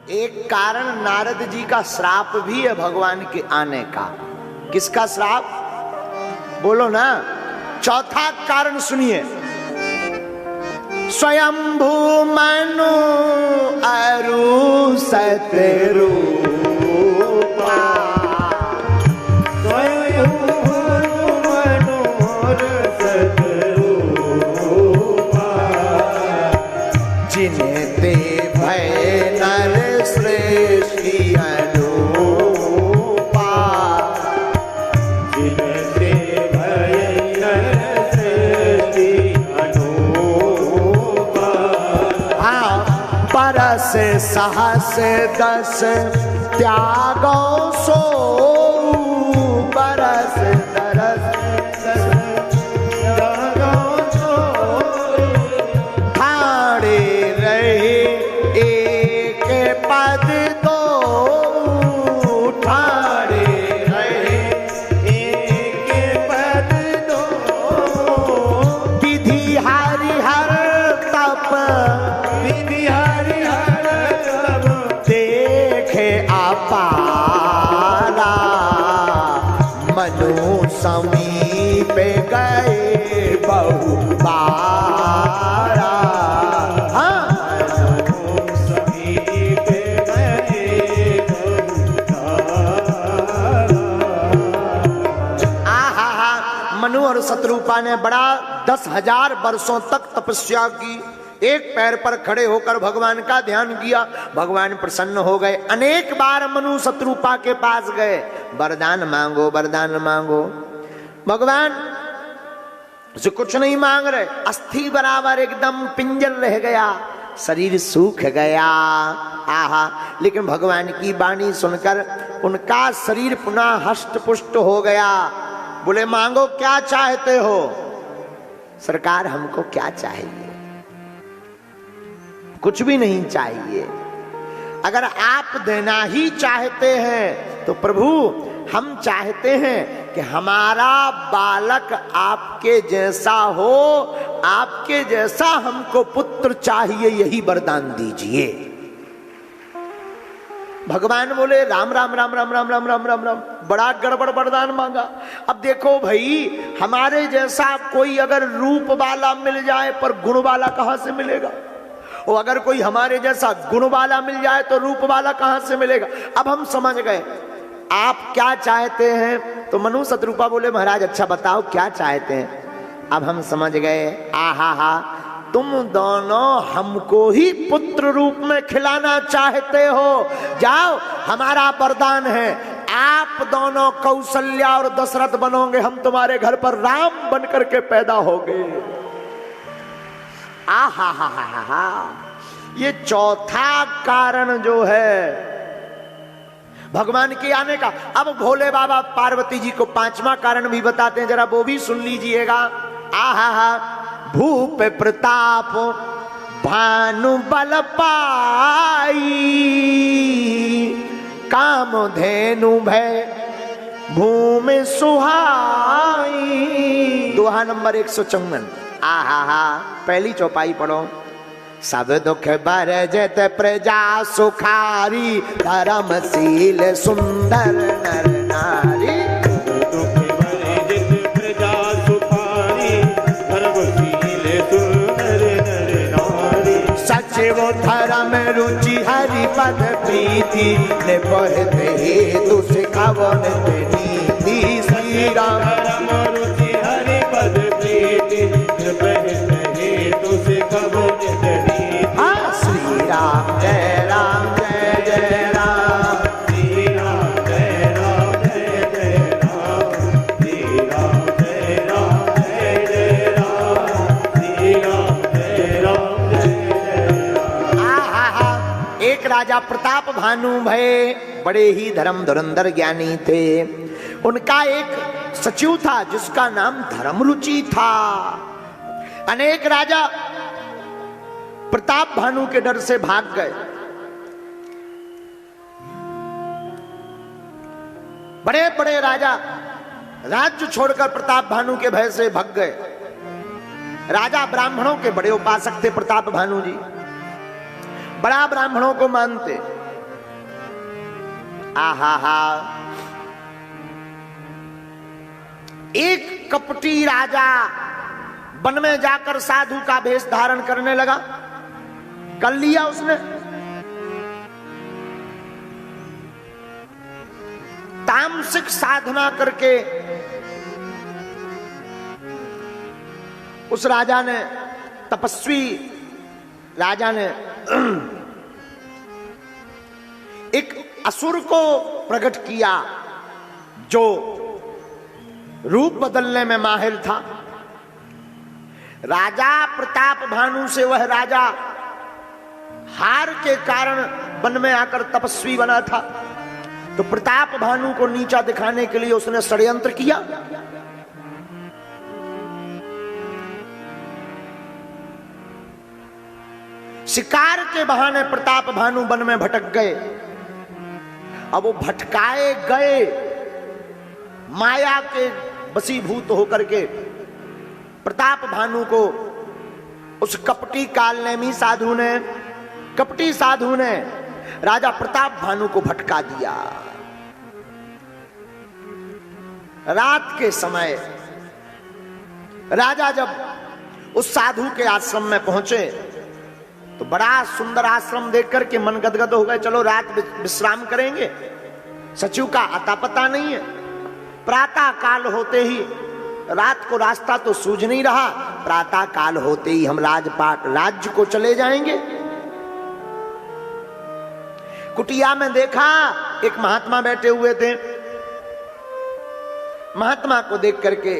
एक कारण नारद जी का श्राप भी है भगवान के आने का। किसका श्राप बोलो ना। चौथा कारण सुनिए। स्वयंभू मनु अरु सतरूपा, स्वयंभू मनु अरु सतरूपा, जिन्हें ते भय नर श्रेष्ठी अनुपा, जिन्हें ते भय नर श्रेष्ठी अनुपा। हाँ, परस सहस दस त्यागो सो, परस तरस त्यागो सो, ठाड़े रहे एक पद दो, ठाड़े रहे एक पद दो। विधि हरिहर तप, विधि हरिहर तप, देखे अपारा, मनु समीप गए बहु बारा। हाँ, समीप गए आहा, मनु और शत्रुपा ने बड़ा 10,000 वर्षों तक तपस्या की। एक पैर पर खड़े होकर भगवान का ध्यान किया। भगवान प्रसन्न हो गए। अनेक बार मनु शत्रुपा के पास गए, वरदान मांगो वरदान मांगो। भगवान से कुछ नहीं मांग रहे। अस्थि बराबर एकदम पिंजर रह गया, शरीर सूख गया। आहा, लेकिन भगवान की वाणी सुनकर उनका शरीर पुनः हष्ट पुष्ट हो गया। बोले मांगो क्या चाहते हो। सरकार हमको क्या चाहिए, कुछ भी नहीं चाहिए। अगर आप देना ही चाहते हैं तो प्रभु हम चाहते हैं कि हमारा बालक आपके जैसा हो, आपके जैसा हमको पुत्र चाहिए, यही वरदान दीजिए। भगवान बोले राम राम राम राम राम राम राम राम राम, बड़ा गड़बड़ वरदान मांगा। अब देखो भाई, हमारे जैसा कोई अगर रूप वाला मिल जाए पर गुण वाला कहां से मिलेगा, और अगर कोई हमारे जैसा गुण वाला मिल जाए तो रूप वाला कहां से मिलेगा। अब हम समझ गए आप क्या चाहते हैं। तो मनु शत्रुपा बोले महाराज अच्छा बताओ क्या चाहते हैं। अब हम समझ गए, आहा हा, तुम दोनों हमको ही पुत्र रूप में खिलाना चाहते हो। जाओ, हमारा वरदान है, आप दोनों कौशल्या और दशरथ बनोगे, हम तुम्हारे घर पर राम बनकर के पैदा होंगे। आहा हा हा हा हा। ये चौथा कारण जो है भगवान के आने का। अब भोले बाबा पार्वती जी को 5वां कारण भी बताते हैं, जरा वो भी सुन लीजिएगा। आहा हा, भूप प्रताप भानु बल पाई, काम धेनु भय भूमि सुहाई। दोहा नंबर 154। आहा हा, पहली चौपाई पढ़ो। सब दुख बरजत प्रजा सुखारी, धर्मशील सुंदर नर नारी। दुख बरजत प्रजा सुखारी, धर्मशील सुंदर नर नारी। सचिव धर्म रुचि हरि पद प्रीति, ने पढ़ते हेतु सिखावन नीति। श्री राम धर्म रुचि हरि पद प्रीति, ने पढ़ते हेतु सिखावन नीति। श्री राम जय राम जय जय राम, श्री राम जय राम जय जय राम, श्री राम जय राम जय जय राम, श्री राम जय राम जय जय राम। आहा, एक राजा प्रताप भानु भय बड़े ही धर्म धुरंधर ज्ञानी थे। उनका एक सचिव था जिसका नाम धर्मरुचि था। अनेक राजा प्रताप भानु के डर से भाग गए। बड़े बड़े राजा राज्य छोड़कर प्रताप भानु के भय से भाग गए। राजा ब्राह्मणों के बड़े उपासक थे प्रताप भानु जी, बड़ा ब्राह्मणों को मानते। आहा हा। एक कपटी राजा वन में जाकर साधु का भेष धारण करने लगा। कर लिया उसने। तामसिक साधना करके उस राजा ने, तपस्वी राजा ने एक असुर को प्रकट किया जो रूप बदलने में माहिर था। राजा प्रताप भानु से वह राजा हार के कारण वन में आकर तपस्वी बना था। तो प्रताप भानु को नीचा दिखाने के लिए उसने षड्यंत्र किया। शिकार के बहाने प्रताप भानु वन में भटक गए। अब वो भटकाए गए माया के वशीभूत होकर के प्रताप भानु को उस कपटी कालनेमी साधु ने, कपटी साधु ने राजा प्रताप भानु को भटका दिया। रात के समय राजा जब उस साधु के आश्रम में पहुंचे तो बड़ा सुंदर आश्रम देख करके मन गदगद हो गए। चलो रात विश्राम करेंगे। सचिव का आता पता नहीं है। प्रातः काल होते ही, रात को रास्ता तो सूझ नहीं रहा, प्रातः काल होते ही हम राजपाट राज्य को चले जाएंगे। कुटिया में देखा एक महात्मा बैठे हुए थे। महात्मा को देख करके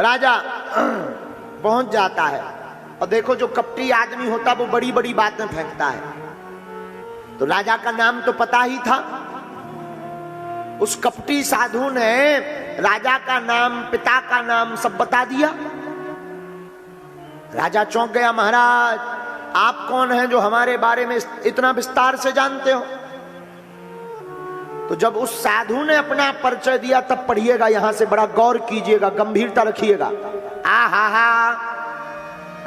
राजा पहुंच जाता है। और देखो जो कपटी आदमी होता वो बड़ी बड़ी बातें फेंकता है। तो राजा का नाम तो पता ही था। उस कपटी साधु ने राजा का नाम, पिता का नाम सब बता दिया। राजा चौंक गया, महाराज आप कौन हैं जो हमारे बारे में इतना विस्तार से जानते हो? तो जब उस साधु ने अपना परिचय दिया तब पढ़िएगा, यहां से बड़ा गौर कीजिएगा, गंभीरता रखिएगा। आहा हा,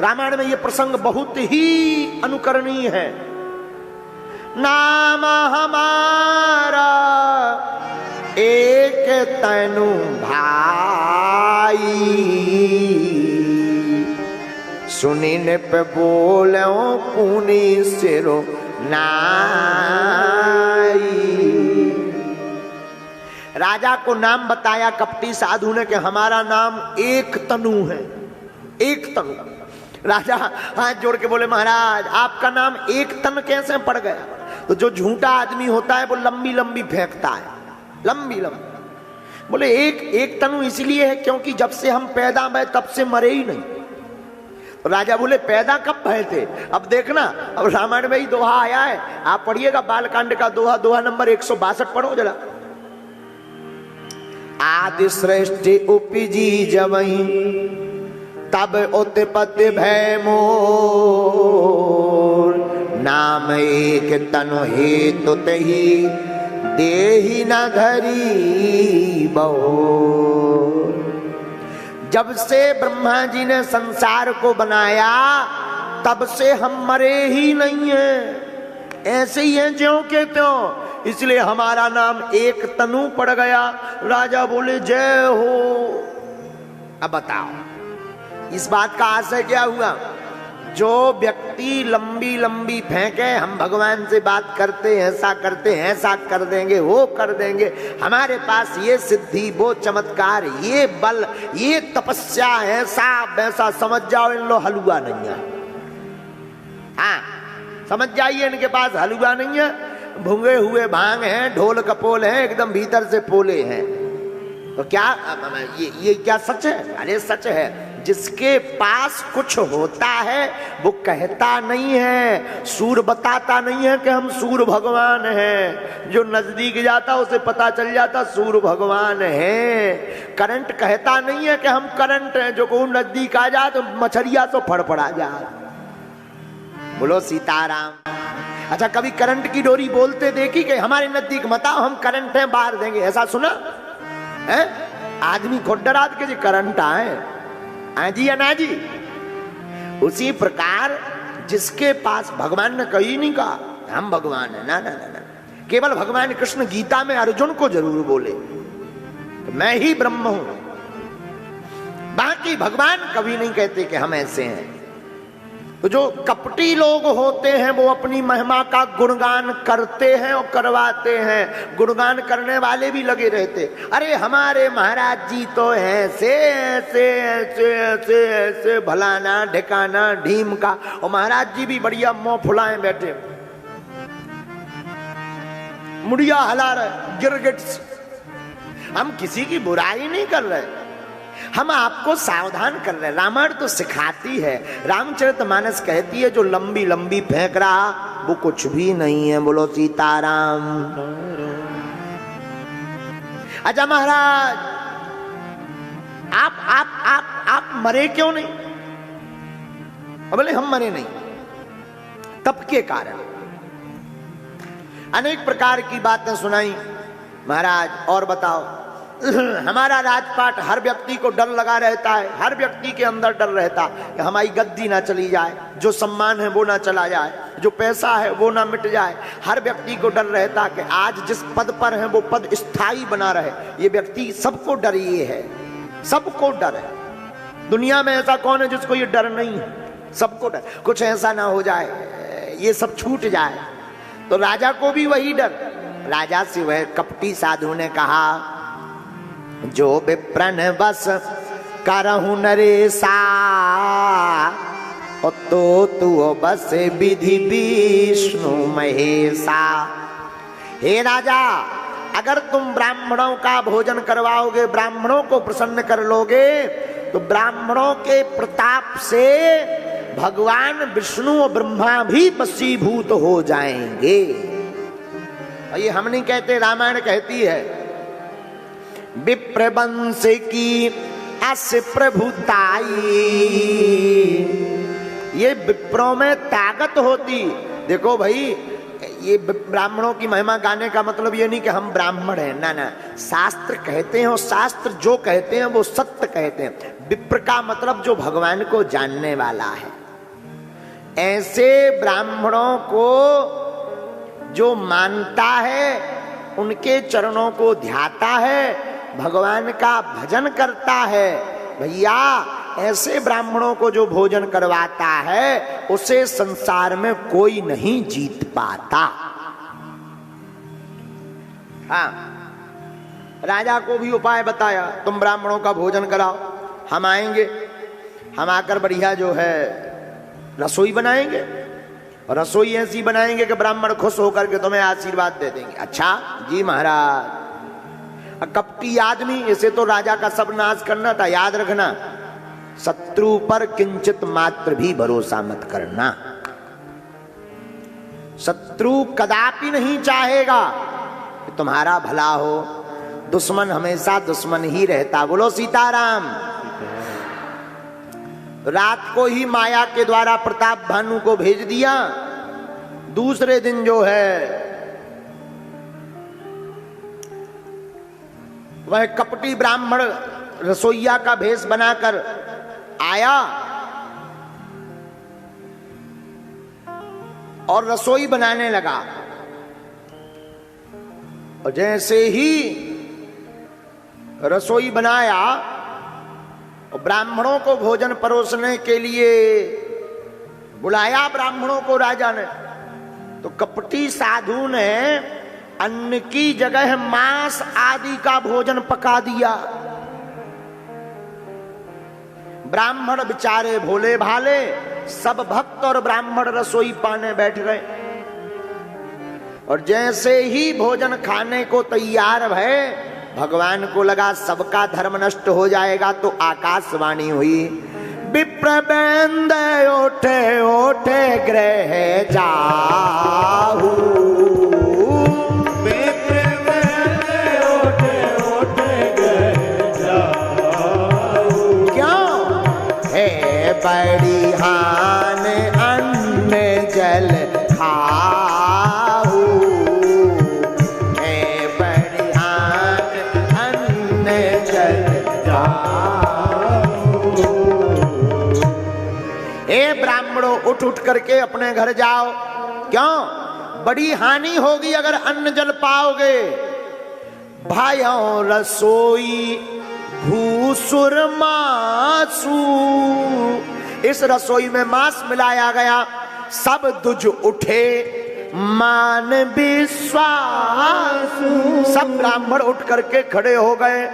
रामायण में यह प्रसंग बहुत ही अनुकरणीय है। नाम हमारा एक तनु भाई, सुनिन पे बोलो पुनि सिरो नाई। राजा को नाम बताया कपटी साधु ने कि हमारा नाम एक तनु है, एक तनु। राजा हाथ जोड़ के बोले, महाराज आपका नाम एक तन कैसे पड़ गया? तो जो झूठा आदमी होता है वो लंबी लंबी फेंकता है, लंबी लंबी। बोले एक तनु इसलिए है क्योंकि जब से हम पैदा हुए तब से मरे ही नहीं। तो राजा बोले पैदा कब भय थे? अब देखना, अब रामायण में ही दोहा आया है, आप पढ़िएगा बालकांड का दोहा, दोहा नंबर 162 पढ़ो जरा। आदि सृष्टि उपजी जवहीं, तब उत्पत्ति भय मोर, नाम एक तनु हेतु तहि, देहि न धरी बहु। जब से ब्रह्मा जी ने संसार को बनाया तब से हम मरे ही नहीं हैं, ऐसे ही हैं ज्यों के त्यों, इसलिए हमारा नाम एक तनु पड़ गया। राजा बोले जय हो। अब बताओ इस बात का आशय क्या हुआ? जो व्यक्ति लंबी लंबी फेंके, हम भगवान से बात करते हैं, ऐसा करते हैं, ऐसा कर देंगे, वो कर देंगे, हमारे पास ये सिद्धि, वो चमत्कार, ये बल, ये तपस्या, ऐसा वैसा, समझ जाओ इन लो हलुआ नहीं है। हाँ समझ जाइए, इनके पास हलुआ नहीं है, भुंगे हुए भांग हैं, ढोल कपोल हैं, एकदम भीतर से पोले हैं। तो क्या ये क्या सच है? अरे सच है। जिसके पास कुछ होता है वो कहता नहीं है, सूर बताता नहीं है कि हम सूर भगवान हैं। जो नजदीक जाता उसे पता चल जाता सूर भगवान है। करंट कहता नहीं है कि हम करंट हैं, जो को नजदीक आ जाए तो मछरिया तो फड़फड़ा जाए। बोलो सीताराम। अच्छा कभी करंट की डोरी बोलते देखी कि हमारे नजदीक मत आओ, हम करंट हैं, बाहर देंगे, ऐसा सुना है? आदमी खुद डरा के जी करंट आए, जी या ना जी। उसी प्रकार जिसके पास, भगवान ने कही नहीं कहा हम भगवान है। ना ना ना ना, केवल भगवान कृष्ण गीता में अर्जुन को जरूर बोले मैं ही ब्रह्म हूं, बाकी भगवान कभी नहीं कहते कि हम ऐसे हैं। तो जो कपटी लोग होते हैं वो अपनी महिमा का गुणगान करते हैं और करवाते हैं, गुणगान करने वाले भी लगे रहते, अरे हमारे महाराज जी तो ऐसे ऐसे ऐसे ऐसे ऐसे भलाना ढिकाना ढीम का, और महाराज जी भी बढ़िया मुंह फुलाए बैठे, मुड़िया हिला रहे गिरगिट्स। हम किसी की बुराई नहीं कर रहे, हम आपको सावधान कर रहे हैं। रामायण तो सिखाती है, रामचरितमानस कहती है जो लंबी लंबी फेंक रहा वो कुछ भी नहीं है। बोलो सीताराम। अच्छा महाराज आप मरे क्यों नहीं? बोले हम मरे नहीं, तप के कारण। अनेक प्रकार की बातें सुनाई महाराज। और बताओ, हमारा राजपाट हर व्यक्ति को डर लगा रहता है, हर व्यक्ति के अंदर डर रहता कि हमारी गद्दी ना चली जाए, जो सम्मान है वो ना चला जाए, जो पैसा है वो ना मिट जाए। हर व्यक्ति को डर रहता कि आज जिस पद पर है वो पद स्थायी बना रहे। ये व्यक्ति सबको डर ये है, सबको डर है। दुनिया में ऐसा कौन है जिसको ये डर नहीं है? सबको डर, कुछ ऐसा ना हो जाए, ये सब छूट जाए। तो राजा को भी वही डर। राजा से वह कपटी साधु ने कहा जो विप्रन बस करहु नरेसा, और तो बस विधि विष्णु महेशा। हे राजा, अगर तुम ब्राह्मणों का भोजन करवाओगे, ब्राह्मणों को प्रसन्न कर लोगे, तो ब्राह्मणों के प्रताप से भगवान विष्णु और ब्रह्मा भी वशीभूत हो जाएंगे। और ये हम नहीं कहते, रामायण कहती है। विप्रवंश की अस प्रभुताई, ये विप्रों में ताकत होती। देखो भाई, ये ब्राह्मणों की महिमा गाने का मतलब ये नहीं कि हम ब्राह्मण हैं, ना ना, शास्त्र कहते हैं और शास्त्र जो कहते हैं वो सत्य कहते हैं। विप्र का मतलब जो भगवान को जानने वाला है। ऐसे ब्राह्मणों को जो मानता है, उनके चरणों को ध्याता है, भगवान का भजन करता है, भैया ऐसे ब्राह्मणों को जो भोजन करवाता है उसे संसार में कोई नहीं जीत पाता। हाँ, राजा को भी उपाय बताया, तुम ब्राह्मणों का भोजन कराओ, हम आएंगे, हम आकर बढ़िया जो है रसोई बनाएंगे, और रसोई ऐसी बनाएंगे कि ब्राह्मण खुश होकर के तुम्हें आशीर्वाद दे देंगे। अच्छा जी महाराज। कपटी आदमी, इसे तो राजा का सब नाश करना था। याद रखना, शत्रु पर किंचित मात्र भी भरोसा मत करना। शत्रु कदापि नहीं चाहेगा कि तुम्हारा भला हो, दुश्मन हमेशा दुश्मन ही रहता। बोलो सीताराम। रात को ही माया के द्वारा प्रताप भानु को भेज दिया। दूसरे दिन जो है वह कपटी ब्राह्मण रसोइया का भेष बनाकर आया और रसोई बनाने लगा। और जैसे ही रसोई बनाया और ब्राह्मणों को भोजन परोसने के लिए बुलाया ब्राह्मणों को राजा ने, तो कपटी साधु ने अन्न की जगह मांस आदि का भोजन पका दिया। ब्राह्मण बेचारे भोले भाले, सब भक्त और ब्राह्मण रसोई पाने बैठ गए। और जैसे ही भोजन खाने को तैयार भय, भगवान को लगा सबका धर्म नष्ट हो जाएगा, तो आकाशवाणी हुई, विप्रबेंद ओठे ओठे ग्रह जाहू। बड़ी हान अन्न जल खाऊ, बड़ी हान अन्न जल खाऊ। ब्राह्मणों उठ उठ करके अपने घर जाओ। क्यों? बड़ी हानि होगी अगर अन्न जल पाओगे। भाइयों रसोई भूसुर मासू, इस रसोई में मांस मिलाया गया, सब दुज उठे मान विश्वासु। सब ब्राह्मण उठ करके खड़े हो गए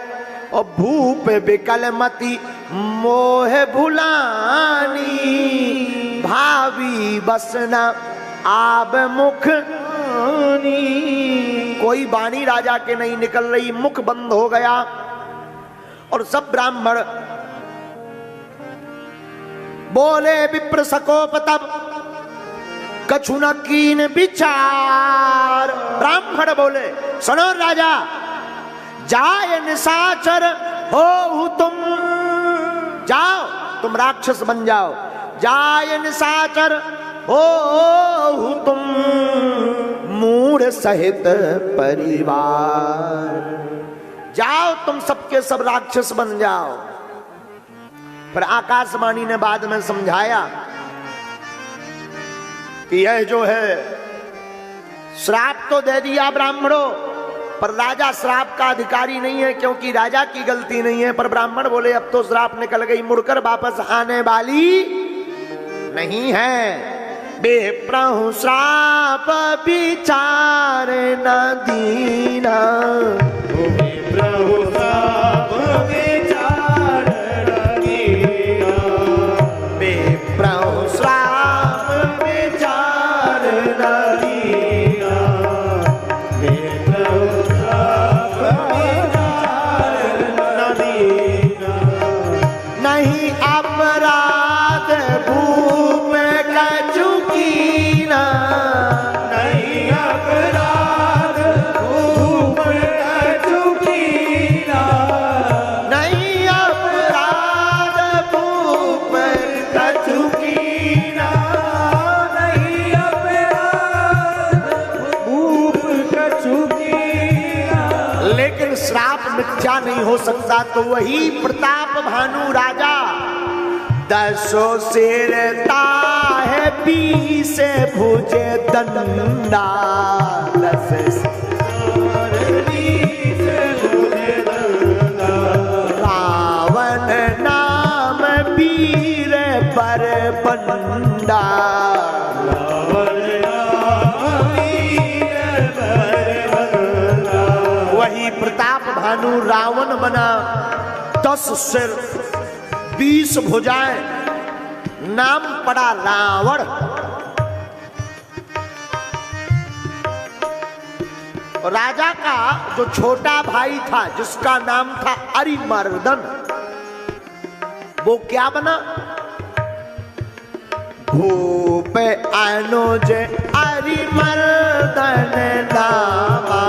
और भूप विकल मति मोह भुलानी, भावी बसना आब मुख। कोई वाणी राजा के नहीं निकल रही, मुख बंद हो गया। और सब ब्राह्मण बोले विप्र सकोप तब कछु न कीन विचार। ब्राह्मण बोले सुनो राजा, जाय निशाचर हो तुम, जाओ तुम राक्षस बन जाओ। जाय निशाचर हो तुम मूढ़ सहित परिवार, जाओ तुम सबके सब राक्षस बन जाओ। पर आकाशवाणी ने बाद में समझाया कि यह जो है श्राप तो दे दिया ब्राह्मणों, पर राजा श्राप का अधिकारी नहीं है, क्योंकि राजा की गलती नहीं है। पर ब्राह्मण बोले अब तो श्राप निकल गई, मुड़कर वापस आने वाली नहीं है। बेप्रहु श्राप विचार न दीना, बेप्रहु श्राप विचार न दीना, बेप्रहु श्राप विचार न दीना, बेप्रहु श्राप विचार न दीना। नहीं अपराध भूप कचुकीना, नहीं अपराध भूप कचुकीना, नहीं अपराध भूप कचुकीना, नहीं अपराध भूप कचुकीना। लेकिन श्राप मिथ्या नहीं हो सकता, तो वही प्रताप भानु राजा 10 सिर ताहे 20 भुजे दंडा, 10 रावण नाम वीर पर बंडा। वही प्रताप भानु रावण बना, 10 सिर 20 भुजाएं, नाम पड़ा रावण। और राजा का जो छोटा भाई था जिसका नाम था अरिमर्दन, वो क्या बना? भूप अनुज अरिमर्दन नामा,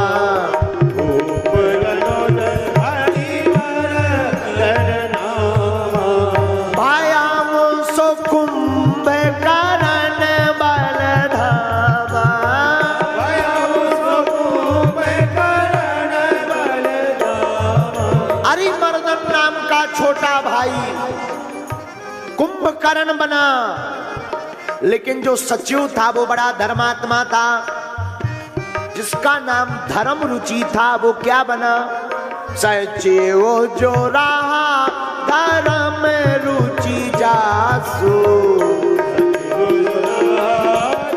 छोटा भाई कुंभकर्ण बना। लेकिन जो सचिव था वो बड़ा धर्मात्मा था, जिसका नाम धर्म रुचि था, वो क्या बना? सचिव जो रहा धर्म रुचि जासु,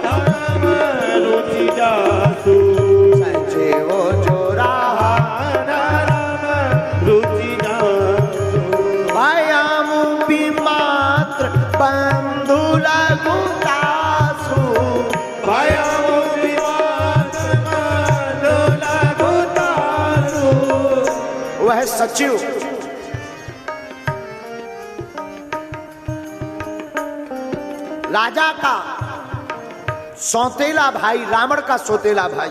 धर्म रुचि जासु, सचिव जो रहा धर्म रुचि जासु। भयामु विमात्र बंधु लघुतासु, भयामु विमात्र बंधु लघुतासु। वह सचिव राजा का सौतेला भाई, रावण का सौतेला भाई,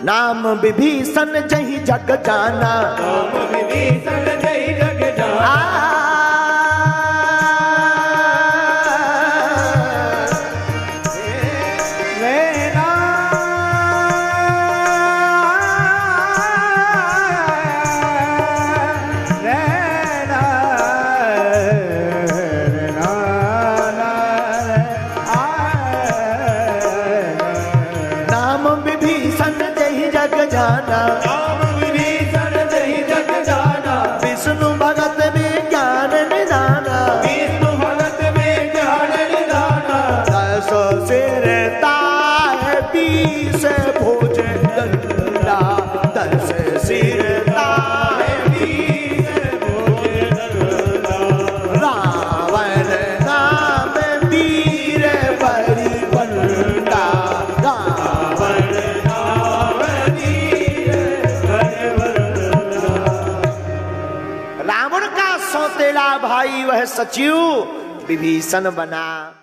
नाम विभीषण जही जग जाना, नाम विभीषण जही जग जाना। जाना, राम विभीषण नहीं जग जाना, विष्णु भगत में ज्ञान निधाना, विष्णु भगत में ज्ञान निधाना, 10 सिर ताय 20 भुज दंडा, 10 सिर ताय 20 भुज दंडा, रावण नाम वीर बलिबंडा, रावण नाम वीर बलिबंडा। रावण का सौतेला भाई वह सचिव विभीषण बना।